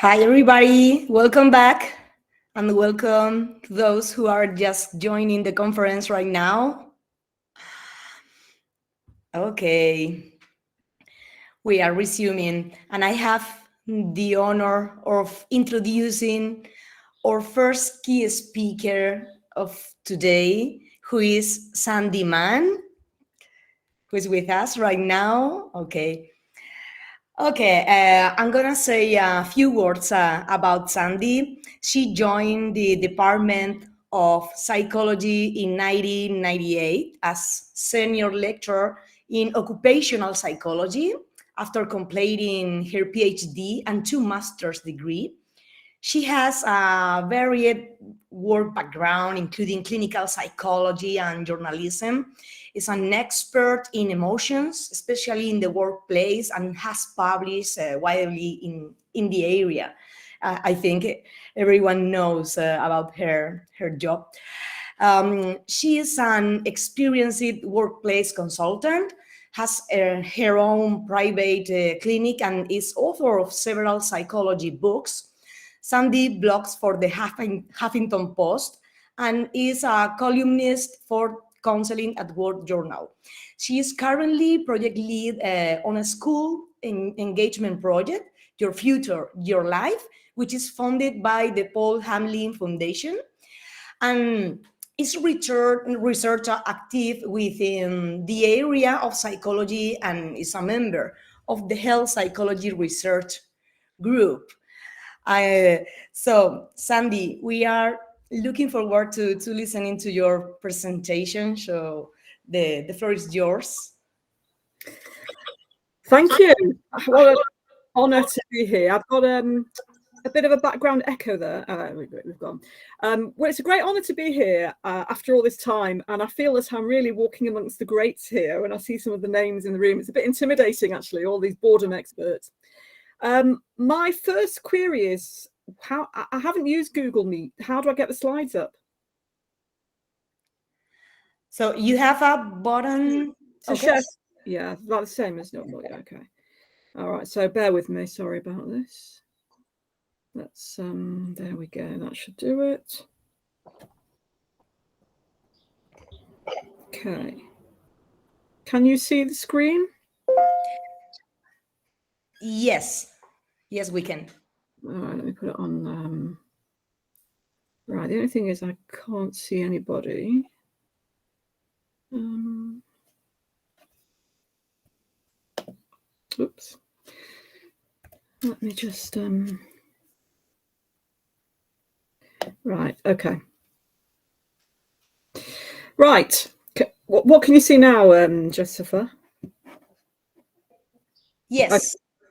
Hi, everybody. Welcome back, and welcome to those who are just joining the conference right now. Okay, we are resuming, and I have the honor of introducing our first key speaker of today, who is Sandi Mann, who is with us right now. Okay, I'm gonna say a few words about Sandy. She joined the Department of Psychology in 1998 as senior lecturer in occupational psychology after completing her PhD and two master's degree. She has a varied work background, including clinical psychology and journalism. Is an expert in emotions, especially in the workplace, and has published widely in the area. I think everyone knows about her job. She is an experienced workplace consultant, has her own private clinic, and is author of several psychology books. Sandy blogs for the Huffington Post and is a columnist for Counseling at Work Journal. She is currently project lead on a school engagement project, Your Future, Your Life, which is funded by the Paul Hamlin Foundation, and is researcher active within the area of psychology and is a member of the Health Psychology Research Group. So, Sandy, we are looking forward to listening to your presentation. So, the floor is yours. Thank you. What an honour to be here. I've got a bit of a background echo there. We've gone. Well, it's a great honour to be here after all this time, and I feel that I'm really walking amongst the greats here. When I see some of the names in the room, it's a bit intimidating, actually, all these boredom experts. My first query is, how I haven't used Google Meet. How do I get the slides up? So you have a button. To share. Yeah, about the same as normal. Yeah, okay. All right, so bear with me. Sorry about this. Let's there we go. That should do it. Okay. Can you see the screen? Yes, we can. All right, let me put it on. Right, the only thing is I can't see anybody. Oops. Let me just right, okay. Right. What can you see now, Josefa? Yes. Okay.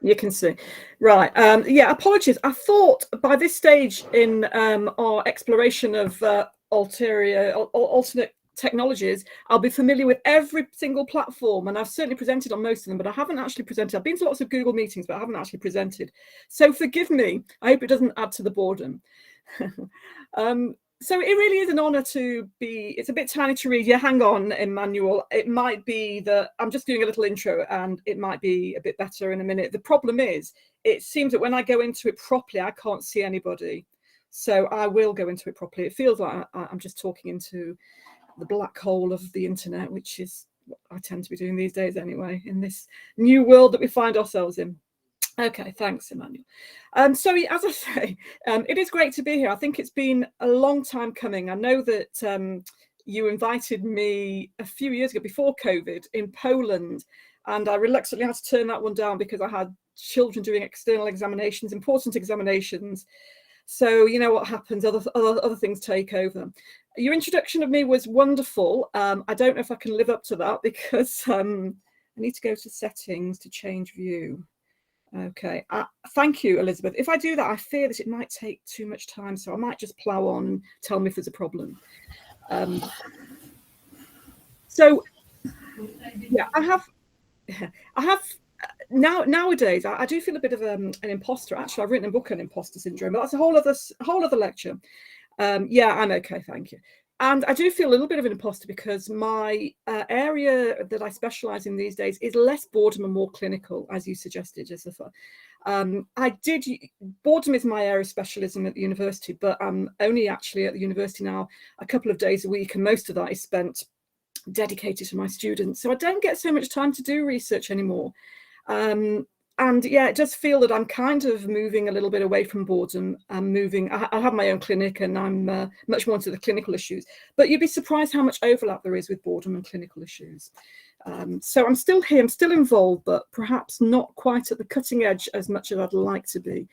You can see. Right. Yeah, apologies. I thought by this stage in our exploration of alternate technologies, I'll be familiar with every single platform, and I've certainly presented on most of them, but I haven't actually presented. I've been to lots of Google meetings, but I haven't actually presented. So forgive me. I hope it doesn't add to the boredom. So it really is an honour to be, it's a bit tiny to read. Yeah, hang on, Emmanuel. It might be that I'm just doing a little intro and it might be a bit better in a minute. The problem is, it seems that when I go into it properly, I can't see anybody. So I will go into it properly. It feels like I'm just talking into the black hole of the internet, which is what I tend to be doing these days anyway, in this new world that we find ourselves in. Okay, thanks, Emmanuel. So as I say, it is great to be here. I think it's been a long time coming. I know that you invited me a few years ago before COVID in Poland, and I reluctantly had to turn that one down because I had children doing external examinations, important examinations. So you know what happens, other things take over. Your introduction of me was wonderful. I don't know if I can live up to that because I need to go to settings to change view. Okay, thank you, Elizabeth. If I do that, I fear that it might take too much time, so I might just plow on and tell me if there's a problem. So, yeah, I have nowadays. I do feel a bit of an imposter. Actually, I've written a book on imposter syndrome, but that's a whole other lecture. Yeah, I'm okay, thank you. And I do feel a little bit of an imposter because my area that I specialise in these days is less boredom and more clinical, as you suggested, Josefa. Boredom is my area of specialism at the university, but I'm only actually at the university now a couple of days a week, and most of that is spent dedicated to my students. So I don't get so much time to do research anymore. And yeah, it does feel that I'm kind of moving a little bit away from boredom. I have my own clinic and I'm much more into the clinical issues, but you'd be surprised how much overlap there is with boredom and clinical issues. So I'm still here, I'm still involved, but perhaps not quite at the cutting edge as much as I'd like to be.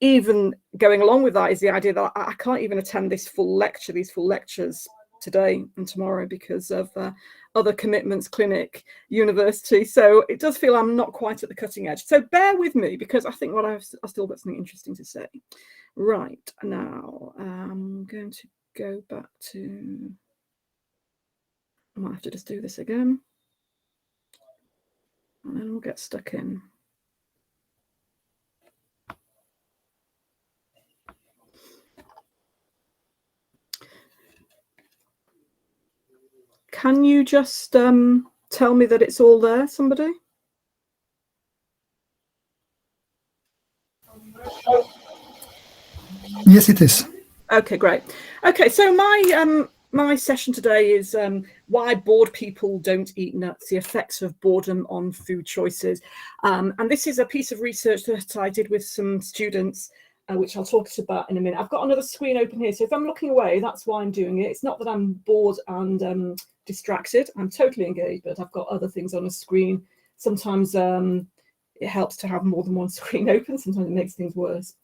Even going along with that is the idea that I can't even attend these full lectures today and tomorrow because of other commitments, clinic, university. So it does feel I'm not quite at the cutting edge. So bear with me because I think I've still got something interesting to say. Right, now I'm going to go back to, I might have to just do this again. And then we'll get stuck in. Can you just tell me that it's all there, somebody? Yes, it is. Okay, great. Okay, so my session today is why bored people don't eat nuts, the effects of boredom on food choices. And this is a piece of research that I did with some students, which I'll talk about in a minute. I've got another screen open here, so if I'm looking away, that's why I'm doing it. It's not that I'm bored and distracted. I'm totally engaged, but I've got other things on the screen. Sometimes it helps to have more than one screen open. Sometimes it makes things worse.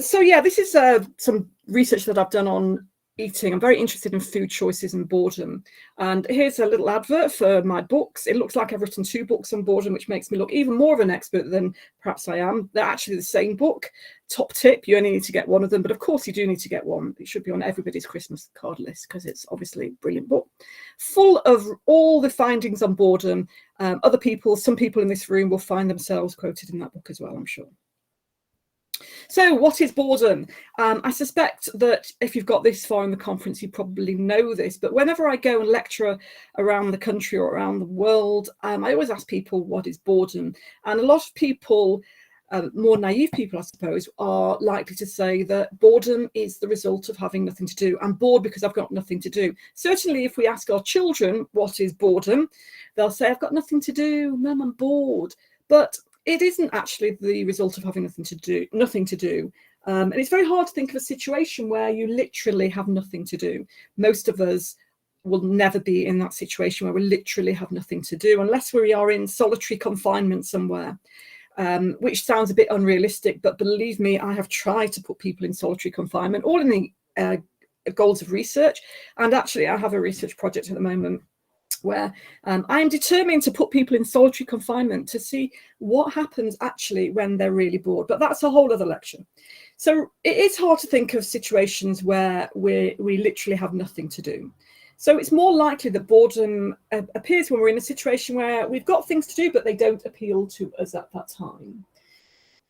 So yeah, this is some research that I've done on eating. I'm very interested in food choices and boredom. And here's a little advert for my books. It looks like I've written 2 books on boredom, which makes me look even more of an expert than perhaps I am. They're actually the same book. Top tip, you only need to get one of them, but of course you do need to get one. It should be on everybody's Christmas card list because it's obviously a brilliant book, full of all the findings on boredom. Some people in this room will find themselves quoted in that book as well, I'm sure. So what is boredom? I suspect that if you've got this far in the conference, you probably know this, but whenever I go and lecture around the country or around the world, I always ask people, what is boredom? And a lot of people, more naive people, I suppose, are likely to say that boredom is the result of having nothing to do. I'm bored because I've got nothing to do. Certainly, if we ask our children, what is boredom? They'll say, I've got nothing to do, Mum, I'm bored. But it isn't actually the result of having nothing to do. And it's very hard to think of a situation where you literally have nothing to do. Most of us will never be in that situation where we literally have nothing to do, unless we are in solitary confinement somewhere, which sounds a bit unrealistic, but believe me, I have tried to put people in solitary confinement, all in the goals of research. And actually, I have a research project at the moment where I am determined to put people in solitary confinement to see what happens actually when they're really bored. But that's a whole other lecture. So it is hard to think of situations where we literally have nothing to do. So it's more likely that boredom appears when we're in a situation where we've got things to do, but they don't appeal to us at that time.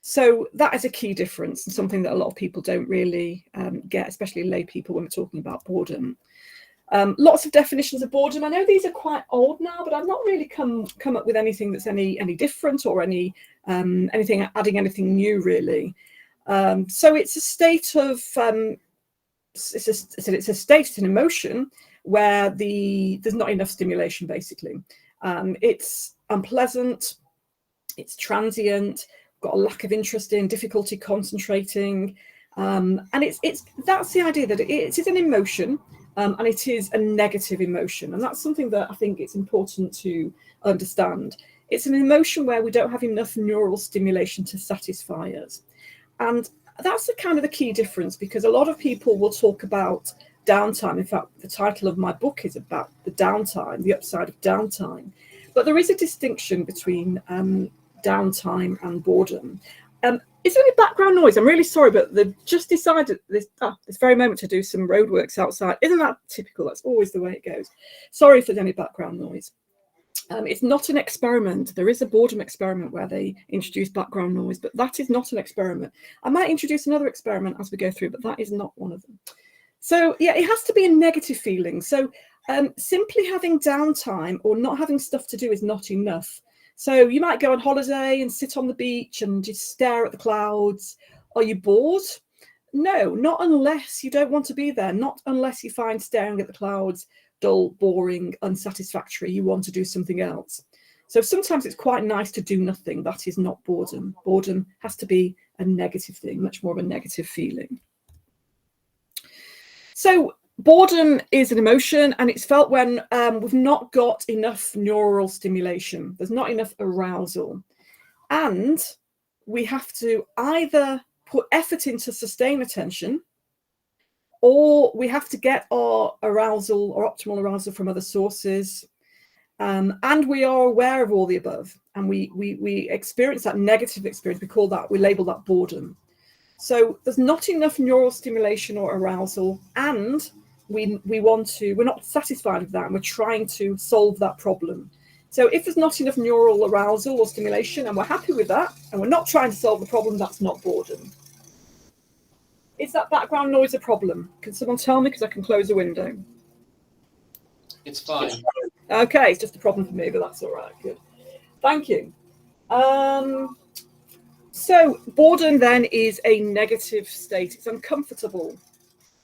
So that is a key difference and something that a lot of people don't really get, especially lay people, when we're talking about boredom. Lots of definitions of boredom. I know these are quite old now, but I've not really come up with anything that's any different or adding anything new really. So it's a state of it's a state, it's an emotion where there's not enough stimulation basically. It's unpleasant, it's transient, got a lack of interest in, difficulty concentrating, and that's the idea that it is an emotion. And it is a negative emotion. And that's something that I think it's important to understand. It's an emotion where we don't have enough neural stimulation to satisfy us. And that's the key difference, because a lot of people will talk about downtime. In fact, the title of my book is about the downtime, the upside of downtime. But there is a distinction between downtime and boredom. Is there any background noise? I'm really sorry, but they've just decided this very moment to do some roadworks outside. Isn't that typical? That's always the way it goes. Sorry if there's any background noise. It's not an experiment. There is a boredom experiment where they introduce background noise, but that is not an experiment. I might introduce another experiment as we go through, but that is not one of them. So yeah, it has to be a negative feeling. So simply having downtime or not having stuff to do is not enough. So you might go on holiday and sit on the beach and just stare at the clouds. Are you bored? No, not unless you don't want to be there, not unless you find staring at the clouds dull, boring, unsatisfactory. You want to do something else. So sometimes it's quite nice to do nothing. That is not boredom. Boredom has to be a negative thing, much more of a negative feeling. So boredom is an emotion, and it's felt when we've not got enough neural stimulation. There's not enough arousal. And we have to either put effort into sustain attention, or we have to get our arousal or optimal arousal from other sources. And we are aware of all the above, and we experience that negative experience. We label that boredom. So there's not enough neural stimulation or arousal, and we're not satisfied with that, and we're trying to solve that problem. So if there's not enough neural arousal or stimulation, and we're happy with that, and we're not trying to solve the problem, that's not boredom. Is that background noise a problem? Can someone tell me, because I can close the window? It's fine. Okay, it's just a problem for me, but that's all right. Good. Thank you. So boredom then is a negative state. It's uncomfortable.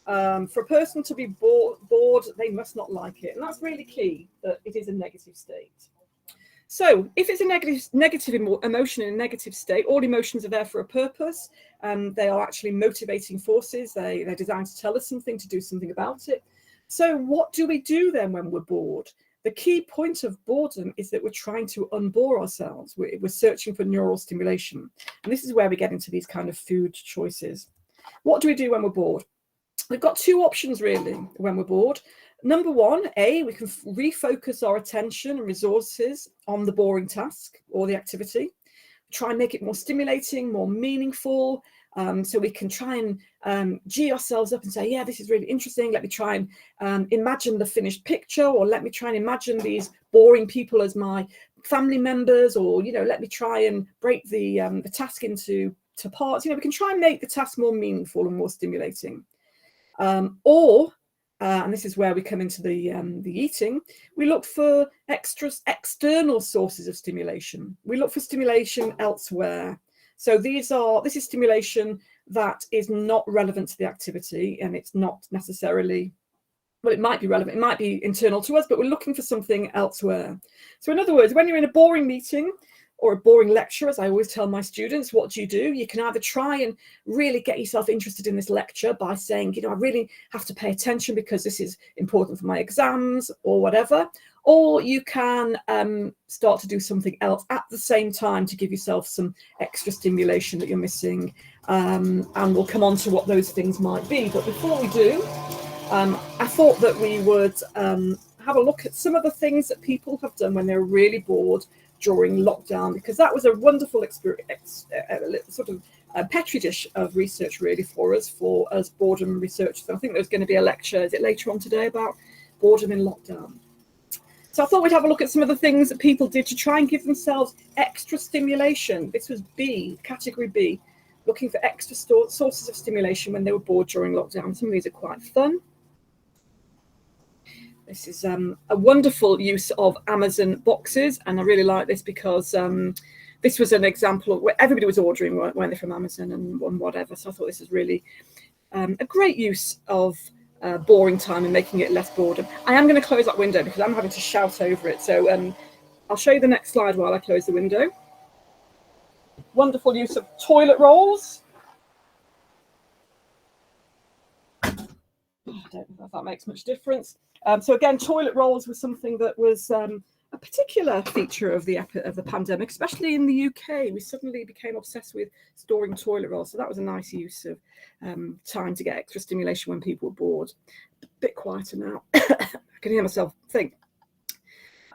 For a person to be bored, they must not like it. And that's really key, that it is a negative state. So if it's a negative emotion in a negative state, all emotions are there for a purpose. They are actually motivating forces. They're designed to tell us something, to do something about it. So what do we do then when we're bored? The key point of boredom is that we're trying to unbore ourselves. We're searching for neural stimulation. And this is where we get into these kind of food choices. What do we do when we're bored? We've got two options really when we're bored. Number one, we can refocus our attention and resources on the boring task or the activity. Try and make it more stimulating, more meaningful. So we can try and gee ourselves up and say, yeah, this is really interesting. Let me try and imagine the finished picture, or let me try and imagine these boring people as my family members, or, let me try and break the task into parts. We can try and make the task more meaningful and more stimulating. And this is where we come into the eating. We look for external sources of stimulation. We look for stimulation elsewhere. So this is stimulation that is not relevant to the activity, and it's not necessarily, well, it might be relevant, it might be internal to us, but we're looking for something elsewhere. So in other words, when you're in a boring meeting or a boring lecture, as I always tell my students, what do? You can either try and really get yourself interested in this lecture by saying, I really have to pay attention because this is important for my exams or whatever. Or you can start to do something else at the same time to give yourself some extra stimulation that you're missing. And we'll come on to what those things might be. But before we do, I thought that we would have a look at some of the things that people have done when they're really bored during lockdown, because that was a wonderful experience, sort of a petri dish of research really for us boredom researchers. I think there's going to be a lecture, is it later on today, about boredom in lockdown. So I thought we'd have a look at some of the things that people did to try and give themselves extra stimulation. This was B, category B, looking for extra sources of stimulation when they were bored during lockdown. Some of these are quite fun. This is a wonderful use of Amazon boxes, and I really like this because this was an example of where everybody was ordering, weren't they, from Amazon and whatever. So I thought this is really a great use of boring time and making it less boredom. I am going to close that window because I'm having to shout over it. So I'll show you the next slide while I close the window. Wonderful use of toilet rolls. I don't know if that makes much difference. So again, toilet rolls was something that was a particular feature of the pandemic, especially in the UK. We suddenly became obsessed with storing toilet rolls. So that was a nice use of time to get extra stimulation when people were bored. A bit quieter now. I can hear myself think.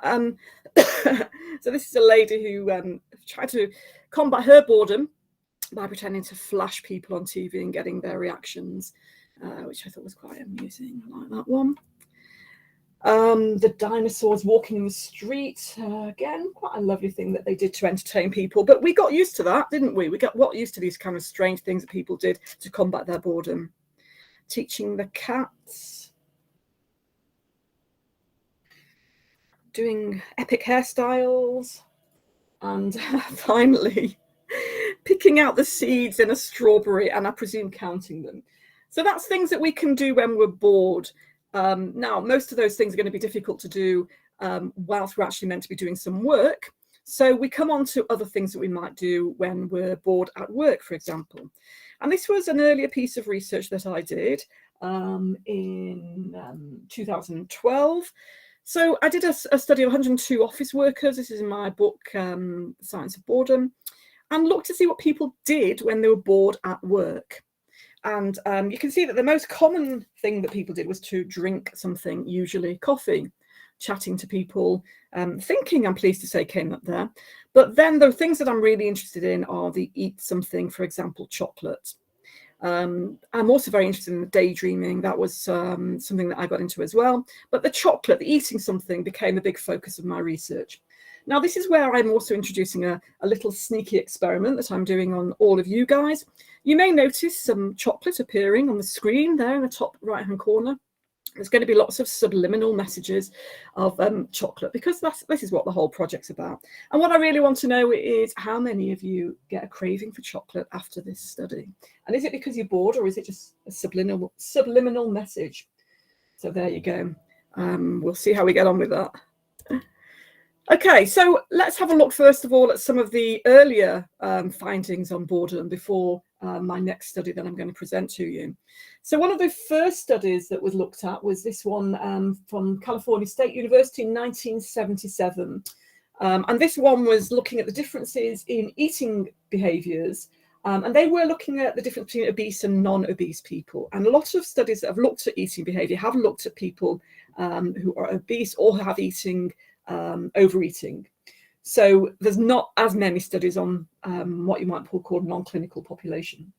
So this is a lady who tried to combat her boredom by pretending to flash people on TV and getting their reactions, which I thought was quite amusing. I like that one. The dinosaurs walking in the street, again, quite a lovely thing that they did to entertain people. But we got used to that, didn't we? We got used to these kind of strange things that people did to combat their boredom. teaching the cats, doing epic hairstyles, and finally picking out the seeds in a strawberry, and I presume counting them. So that's things that we can do when we're bored. Now, most of those things are going to be difficult to do whilst we're actually meant to be doing some work. So we come on to other things that we might do when we're bored at work, for example. And this was an earlier piece of research that I did in 2012. So I did a study of 102 office workers. This is in my book, Science of Boredom, and looked to see what people did when they were bored at work. And you can see that the most common thing that people did was to drink something, usually coffee. Chatting to people, thinking, I'm pleased to say, came up there. But then the things that I'm really interested in are the eat something, for example, chocolate. I'm also very interested in the daydreaming. That was something that I got into as well. But the chocolate, the eating something, became a big focus of my research. Now, this is where I'm also introducing a little sneaky experiment that I'm doing on all of you guys. You may notice some chocolate appearing on the screen there in the top right-hand corner. There's going to be lots of subliminal messages of chocolate, because this is what the whole project's about. And what I really want to know is how many of you get a craving for chocolate after this study? And is it because you're bored, or is it just a subliminal message? So there you go. We'll see how we get on with that. Okay, so let's have a look first of all at some of the earlier findings on boredom before my next study that I'm going to present to you. So one of the first studies that was looked at was this one from California State University in 1977. And this one was looking at the differences in eating behaviours. And they were looking at the difference between obese and non-obese people. And a lot of studies that have looked at eating behaviour have looked at people who are obese or have overeating. So there's not as many studies on what you might call non-clinical population.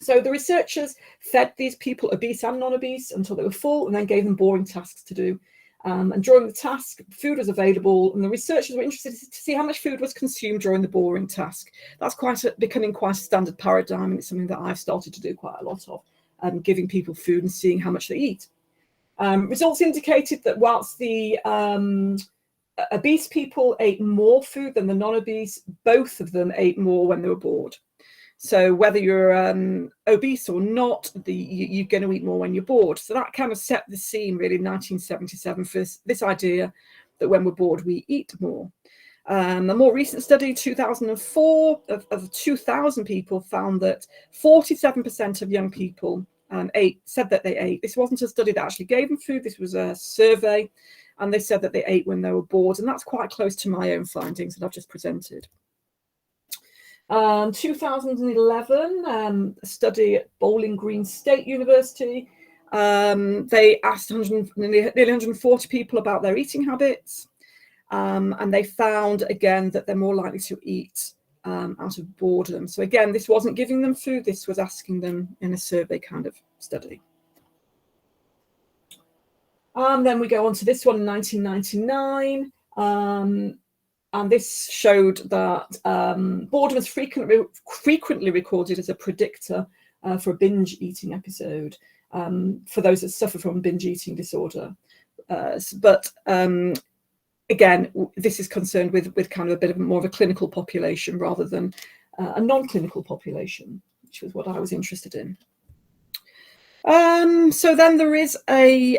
So the researchers fed these people, obese and non-obese, until they were full, and then gave them boring tasks to do. And during the task, food was available, and the researchers were interested to see how much food was consumed during the boring task. That's becoming quite a standard paradigm, and it's something that I've started to do quite a lot of, giving people food and seeing how much they eat. Results indicated that whilst the obese people ate more food than the non-obese, both of them ate more when they were bored. So whether you're obese or not, you're going to eat more when you're bored. So that kind of set the scene, really, in 1977 for this idea that when we're bored, we eat more. A more recent study, 2004, of 2,000 people, found that 47% of young people said that they ate. This wasn't a study that actually gave them food. This was a survey, and they said that they ate when they were bored. And that's quite close to my own findings that I've just presented. 2011, a study at Bowling Green State University. They asked nearly 140 people about their eating habits. And they found, again, that they're more likely to eat out of boredom. So again, this wasn't giving them food. This was asking them in a survey kind of study. Then we go on to this one in 1999. And this showed that boredom is frequently recorded as a predictor for a binge eating episode for those that suffer from binge eating disorder. But again, this is concerned with kind of a bit more of a clinical population rather than a non-clinical population, which was what I was interested in. So then there is a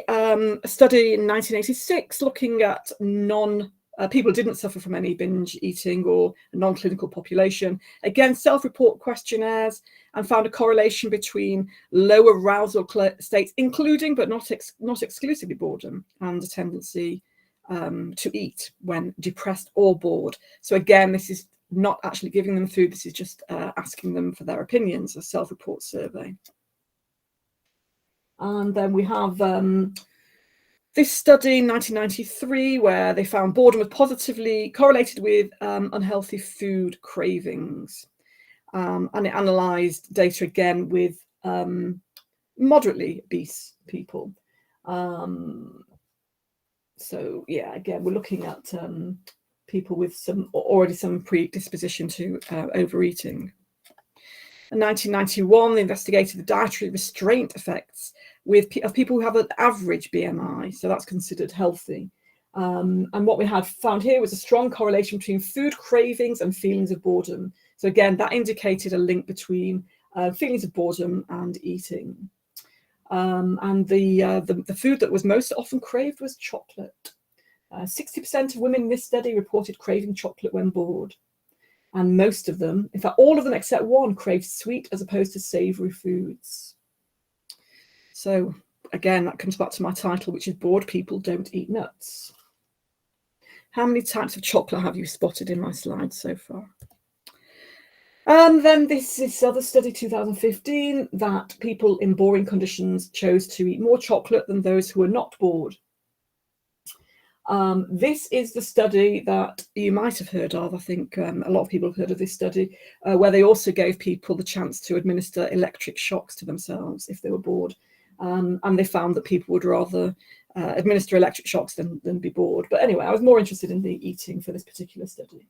study in 1986 looking at people who didn't suffer from any binge eating or a non-clinical population. Again, self-report questionnaires, and found a correlation between low arousal states, including but not exclusively boredom, and a tendency to eat when depressed or bored. So again, this is not actually giving them food. This is just asking them for their opinions, a self-report survey. And then we have this study in 1993 where they found boredom was positively correlated with unhealthy food cravings. And it analysed data again with moderately obese people. So yeah, again, we're looking at people with already some predisposition to overeating. In 1991, they investigated the dietary restraint effects of people who have an average BMI, so that's considered healthy. And what we had found here was a strong correlation between food cravings and feelings of boredom. So again, that indicated a link between feelings of boredom and eating. And the food that was most often craved was chocolate. 60% of women in this study reported craving chocolate when bored. And most of them, in fact, all of them except one, craved sweet as opposed to savoury foods. So again, that comes back to my title, which is Bored People Don't Eat Nuts. How many types of chocolate have you spotted in my slides so far? And then this other study, 2015, that people in boring conditions chose to eat more chocolate than those who were not bored. This is the study that you might have heard of. I think a lot of people have heard of this study, where they also gave people the chance to administer electric shocks to themselves if they were bored. And they found that people would rather administer electric shocks than be bored. But anyway, I was more interested in the eating for this particular study.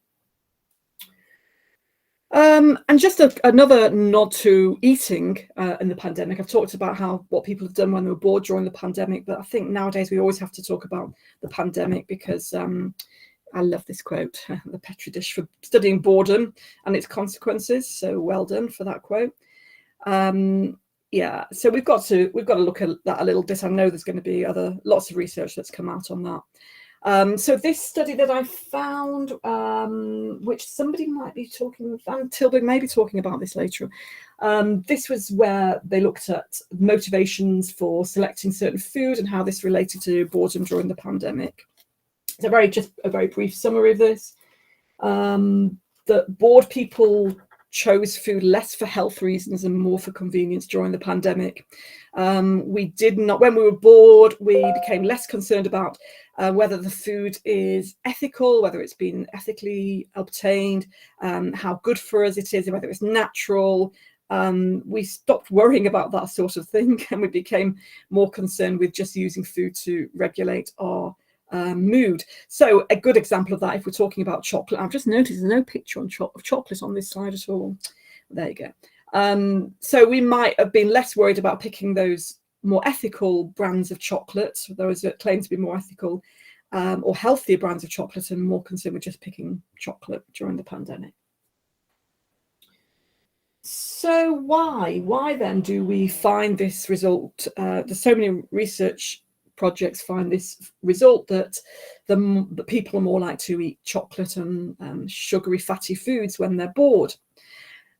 And just another nod to eating in the pandemic. I've talked about what people have done when they were bored during the pandemic, but I think nowadays we always have to talk about the pandemic because I love this quote, the Petri dish for studying boredom and its consequences. So well done for that quote. Yeah, so we've got to look at that a little bit. I know there's going to be lots of research that's come out on that. So this study that I found, which somebody might be talking, Van Tilburg may be talking about this later. This was where they looked at motivations for selecting certain food and how this related to boredom during the pandemic. It's a very brief summary of this. That bored people chose food less for health reasons and more for convenience during the pandemic. When we were bored, we became less concerned about whether the food is ethical, whether it's been ethically obtained, how good for us it is, whether it's natural. We stopped worrying about that sort of thing, and we became more concerned with just using food to regulate our mood. So a good example of that, if we're talking about chocolate, I've just noticed there's no picture of chocolate on this slide at all. There you go. So we might have been less worried about picking those more ethical brands of chocolate, those that claim to be more ethical or healthier brands of chocolate, and more concerned with just picking chocolate during the pandemic. So why then do we find this result? There's so many research projects find this result that the people are more likely to eat chocolate and sugary fatty foods when they're bored.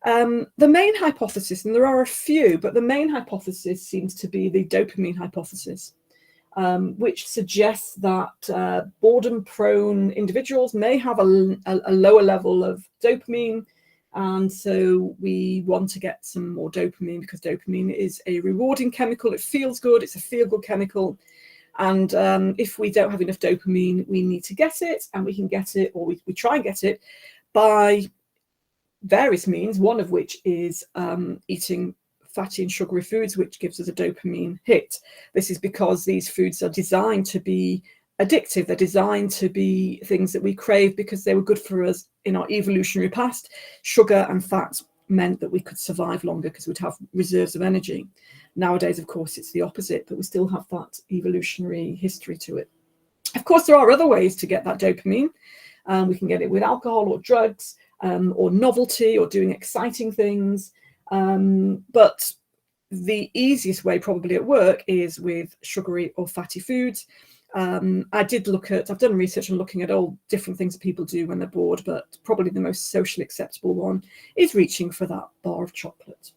The main hypothesis, and there are a few, but the main hypothesis seems to be the dopamine hypothesis, which suggests that boredom-prone individuals may have a lower level of dopamine, and so we want to get some more dopamine because dopamine is a rewarding chemical. It feels good. It's a feel-good chemical. And if we don't have enough dopamine, we need to get it, and we can get it, or we try and get it by various means, one of which is eating fatty and sugary foods, which gives us a dopamine hit. This is because these foods are designed to be addictive. They're designed to be things that we crave because they were good for us in our evolutionary past. Sugar and fat meant that we could survive longer because we'd have reserves of energy. Nowadays, of course, it's the opposite, but we still have that evolutionary history to it. Of course, there are other ways to get that dopamine. We can get it with alcohol or drugs, or novelty, or doing exciting things. But the easiest way probably at work is with sugary or fatty foods. I've done research on looking at all different things that people do when they're bored, but probably the most socially acceptable one is reaching for that bar of chocolate.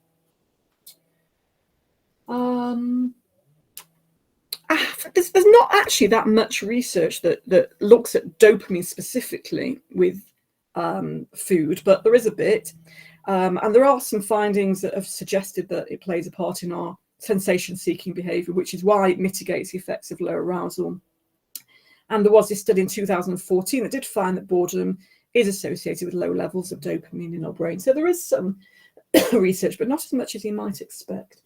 There's not actually that much research that looks at dopamine specifically with food, but there is a bit, and there are some findings that have suggested that it plays a part in our sensation-seeking behaviour, which is why it mitigates the effects of low arousal. And there was this study in 2014 that did find that boredom is associated with low levels of dopamine in our brain. So there is some research, but not as much as you might expect.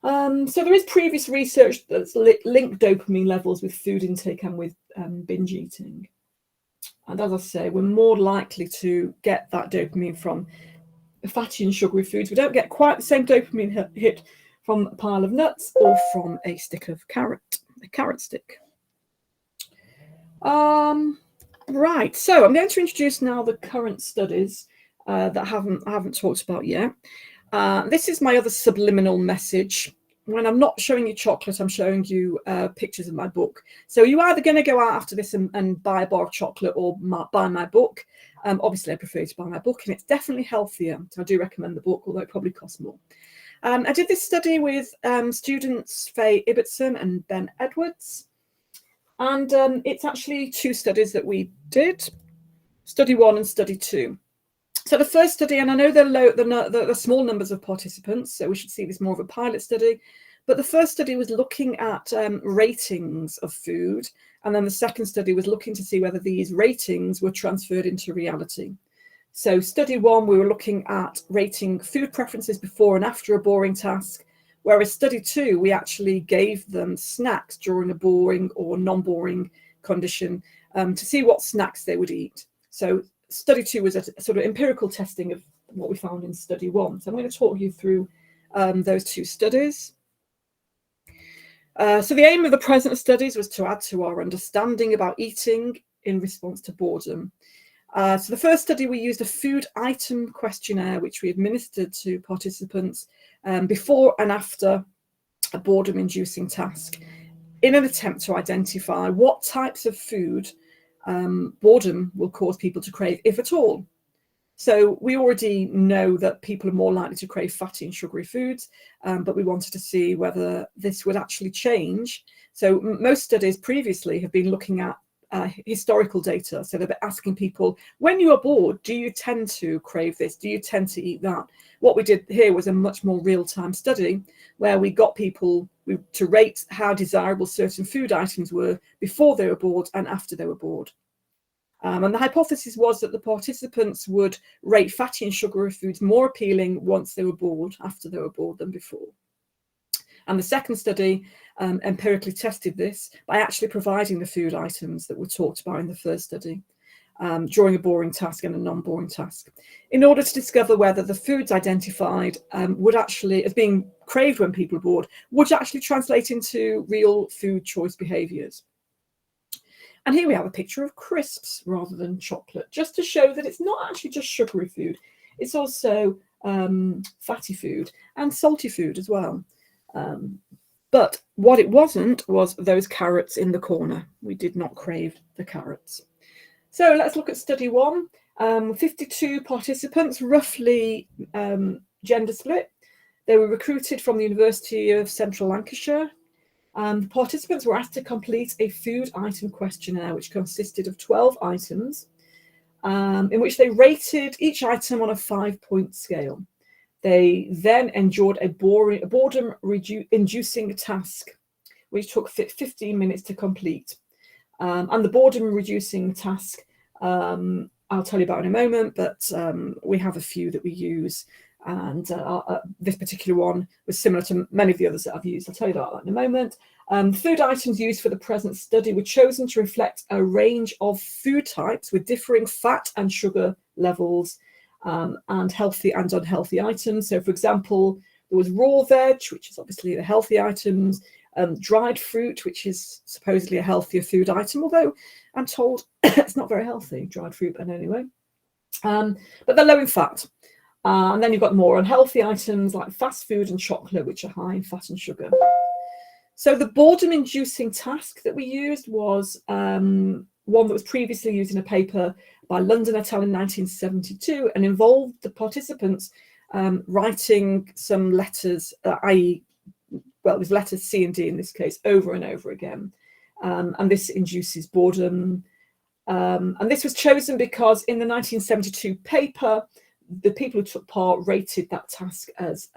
So there is previous research that's linked dopamine levels with food intake and with binge eating. And as I say, we're more likely to get that dopamine from fatty and sugary foods, we don't get quite the same dopamine hit from a pile of nuts or from a stick of a carrot stick. Right, so I'm going to introduce now the current studies that I haven't talked about yet. This is my other subliminal message. When I'm not showing you chocolate, I'm showing you pictures of my book. So you're either going to go out after this and buy a bar of chocolate or buy my book. Obviously, I prefer to buy my book, and it's definitely healthier. So I do recommend the book, although it probably costs more. I did this study with students Faye Ibbotson and Ben Edwards. And it's actually 2 studies that we did, study 1 and study 2. So the first study, and I know the small numbers of participants, so we should see this more of a pilot study, but the first study was looking at ratings of food, and then the second study was looking to see whether these ratings were transferred into reality. So study 1, we were looking at rating food preferences before and after a boring task, whereas study 2, we actually gave them snacks during a boring or non-boring condition to see what snacks they would eat. So study 2 was a sort of empirical testing of what we found in study 1. So I'm going to talk you through those 2 studies. So the aim of the present studies was to add to our understanding about eating in response to boredom. So the first study, we used a food item questionnaire, which we administered to participants before and after a boredom-inducing task in an attempt to identify what types of food boredom will cause people to crave, if at all. So we already know that people are more likely to crave fatty and sugary foods, but we wanted to see whether this would actually change. So most studies previously have been looking at historical data. So they're asking people, when you are bored, do you tend to crave this? Do you tend to eat that? What we did here was a much more real-time study where we got people to rate how desirable certain food items were before they were bored and after they were bored. And the hypothesis was that the participants would rate fatty and sugary foods more appealing once they were bored, after they were bored, than before. And the second study empirically tested this by actually providing the food items that were talked about in the first study during a boring task and a non-boring task, in order to discover whether the foods identified would actually, as being craved when people are bored, would actually translate into real food choice behaviours. And here we have a picture of crisps rather than chocolate, just to show that it's not actually just sugary food. It's also fatty food and salty food as well. But what it wasn't was those carrots in the corner. We did not crave the carrots. So let's look at study 1. 52 participants, roughly gender split. They were recruited from the University of Central Lancashire. The participants were asked to complete a food item questionnaire, which consisted of 12 items, in which they rated each item on a 5-point scale. They then endured a boredom-inducing task, which took 15 minutes to complete. And the boredom-reducing task, I'll tell you about in a moment, but we have a few that we use. And this particular one was similar to many of the others that I've used. I'll tell you about that in a moment. Food items used for the present study were chosen to reflect a range of food types with differing fat and sugar levels, and healthy and unhealthy items. So, for example, there was raw veg, which is obviously the healthy items, dried fruit, which is supposedly a healthier food item, although I'm told it's not very healthy, dried fruit, but anyway. But they're low in fat. And then you've got more unhealthy items like fast food and chocolate, which are high in fat and sugar. So the boredom-inducing task that we used was one that was previously used in a paper by London et al. In 1972 and involved the participants writing some letters, i.e., well, it was letters C and D in this case, over and over again. And this induces boredom. And this was chosen because in the 1972 paper, the people who took part rated that task as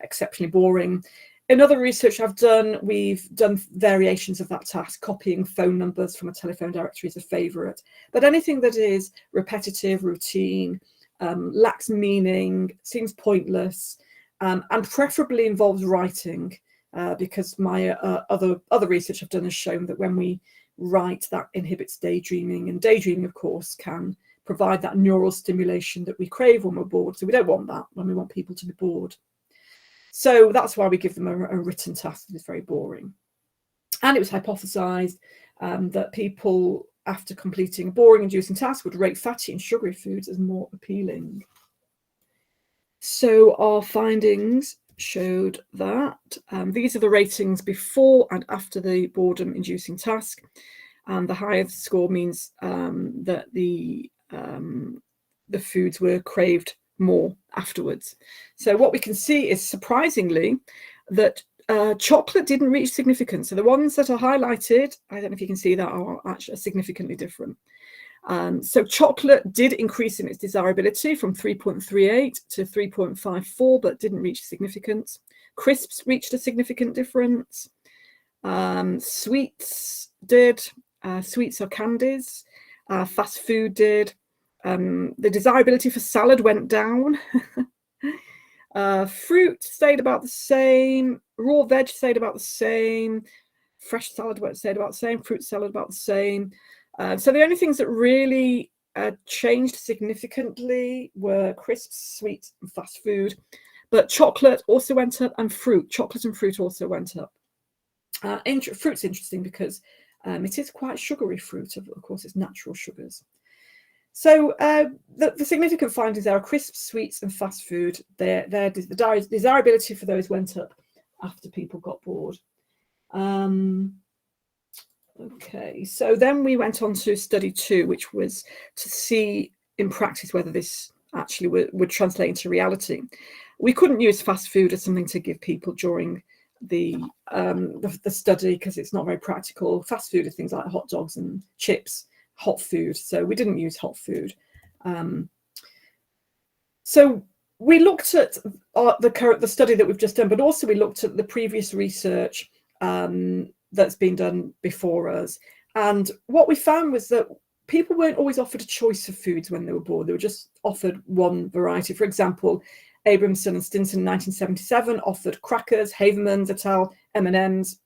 exceptionally boring. In other research I've done, we've done variations of that task, copying phone numbers from a telephone directory as a favourite. But anything that is repetitive, routine, lacks meaning, seems pointless, and preferably involves writing, because my other research I've done has shown that when we write, that inhibits daydreaming, and daydreaming, of course, can provide that neural stimulation that we crave when we're bored. So we don't want that when we want people to be bored. So that's why we give them a written task that is very boring. And it was hypothesized that people, after completing a boring inducing task, would rate fatty and sugary foods as more appealing. So our findings showed that these are the ratings before and after the boredom inducing task. And the higher the score means that the foods were craved more afterwards. So what we can see is, surprisingly, that chocolate didn't reach significance. So the ones that are highlighted, I don't know if you can see that, are actually significantly different. So chocolate did increase in its desirability from 3.38 to 3.54, but didn't reach significance. Crisps reached a significant difference. Sweets did. Sweets are candies. Fast food did. The desirability for salad went down. Fruit stayed about the same. Raw veg stayed about the same. Fresh salad stayed about the same. Fruit salad about the same. So the only things that really changed significantly were crisps, sweets, and fast food. But chocolate also went up, and fruit. Chocolate and fruit also went up. Fruit's interesting because it is quite sugary fruit. Of course, it's natural sugars. So the significant findings there are crisps, sweets, and fast food. The desirability for those went up after people got bored. Okay, so then we went on to study 2, which was to see in practice whether this actually would translate into reality. We couldn't use fast food as something to give people during the study because it's not very practical. Fast food are things like hot dogs and chips, hot food. So we didn't use hot food. So we looked at the study that we've just done, but also we looked at the previous research that's been done before us. And what we found was that people weren't always offered a choice of foods when they were bored. They were just offered one variety. For example, Abramson and Stinson in 1977 offered crackers, Havermans et al., M&Ms.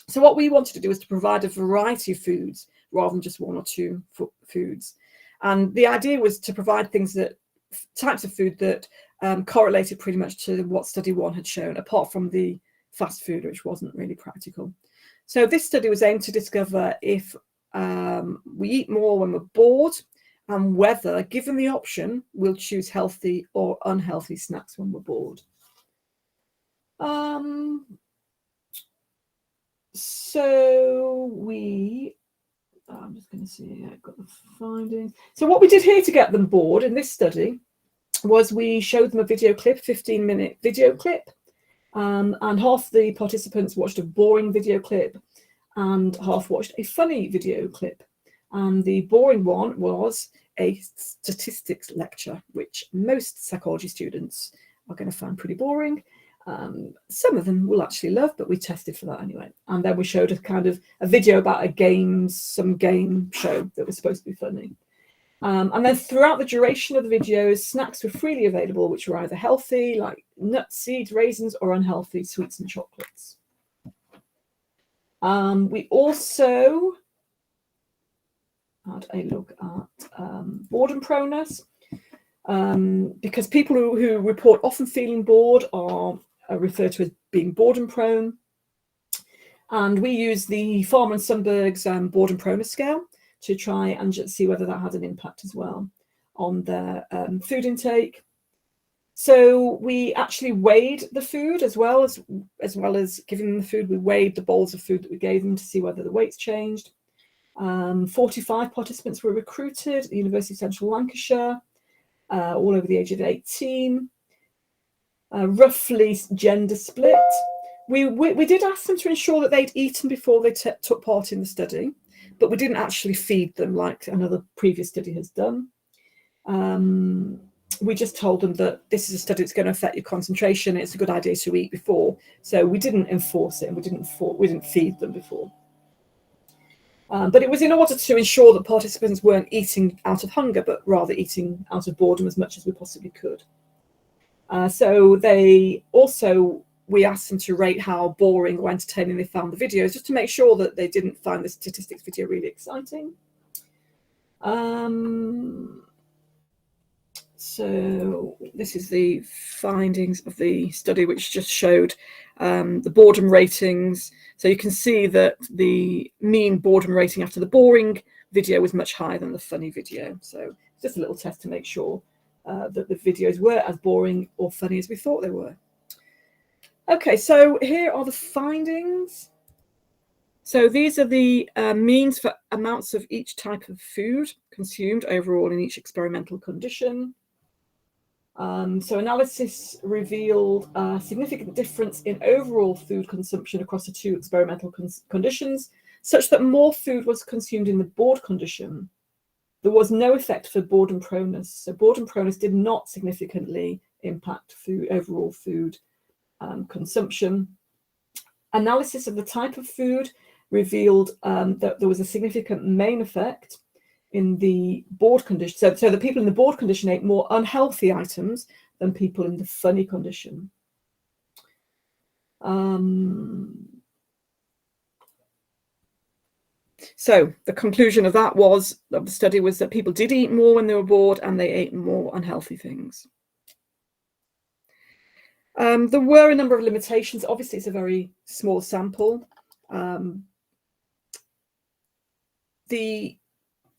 So what we wanted to do was to provide a variety of foods rather than just one or two foods. And the idea was to provide types of food that correlated pretty much to what study 1 had shown, apart from the fast food, which wasn't really practical. So this study was aimed to discover if we eat more when we're bored, and whether, given the option, we'll choose healthy or unhealthy snacks when we're bored. So I'm just going to see, I've got the findings. So what we did here to get them bored in this study was we showed them a video clip, 15-minute video clip, and half the participants watched a boring video clip and half watched a funny video clip. And the boring one was a statistics lecture, which most psychology students are going to find pretty boring. Some of them will actually love, but we tested for that anyway. And then we showed a video about some game show that was supposed to be funny. And then throughout the duration of the videos, snacks were freely available, which were either healthy, like nuts, seeds, raisins, or unhealthy sweets and chocolates. We also had a look at boredom proneness, because people who report often feeling bored are referred to as being boredom prone. And we use the Farmer and Sundberg's boredom proneness scale to try and just see whether that had an impact as well on their food intake. So we actually weighed the food as well as giving them the food. We weighed the bowls of food that we gave them to see whether the weights changed. 45 participants were recruited at the University of Central Lancashire, all over the age of 18. Roughly gender split. We did ask them to ensure that they'd eaten before they took part in the study, but we didn't actually feed them like another previous study has done. We just told them that this is a study that's going to affect your concentration. It's a good idea to eat before. So we didn't enforce it, and we didn't feed them before. But it was in order to ensure that participants weren't eating out of hunger, but rather eating out of boredom as much as we possibly could. So we asked them to rate how boring or entertaining they found the videos, just to make sure that they didn't find the statistics video really exciting. So this is the findings of the study, which just showed the boredom ratings. So you can see that the mean boredom rating after the boring video was much higher than the funny video. So just a little test to make sure that the videos were as boring or funny as we thought they were. Okay, so here are the findings. So these are the means for amounts of each type of food consumed overall in each experimental condition. So analysis revealed a significant difference in overall food consumption across the two experimental conditions, such that more food was consumed in the bored condition. There was no effect for boredom proneness. So boredom proneness did not significantly impact overall food consumption. Analysis of the type of food revealed that there was a significant main effect in the bored condition. So the people in the bored condition ate more unhealthy items than people in the funny condition. So the conclusion of the study was that people did eat more when they were bored, and they ate more unhealthy things. There were a number of limitations. Obviously, it's a very small sample.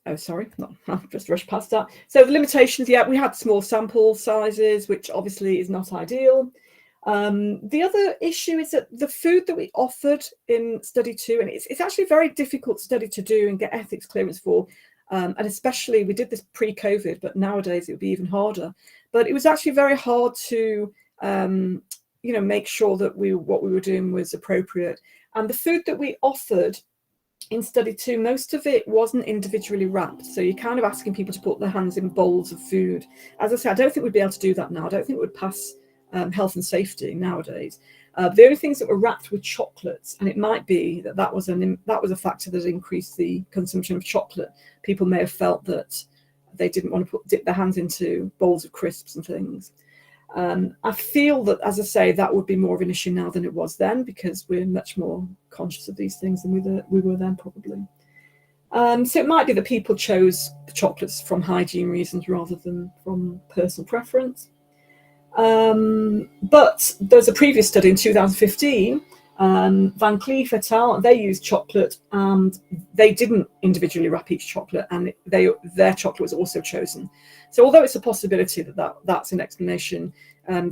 I've just rushed past that. So the limitations, yeah, we had small sample sizes, which obviously is not ideal. The other issue is that the food that we offered in study 2, and it's actually a very difficult study to do and get ethics clearance for, and especially we did this pre-COVID, but nowadays it would be even harder. But it was actually very hard to make sure that what we were doing was appropriate. And the food that we offered in study 2, most of it wasn't individually wrapped. So you're kind of asking people to put their hands in bowls of food. As I said, I don't think we'd be able to do that now. I don't think it would pass health and safety nowadays. The only things that were wrapped were chocolates, and it might be that was a factor that increased the consumption of chocolate. People may have felt that they didn't want to dip their hands into bowls of crisps and things. I feel that, as I say, that would be more of an issue now than it was then, because we're much more conscious of these things than we were then, probably. So it might be that people chose the chocolates from hygiene reasons rather than from personal preference. But there's a previous study in 2015, Van Cleef et al. They used chocolate, and they didn't individually wrap each chocolate, and their chocolate was also chosen. So although it's a possibility that's an explanation,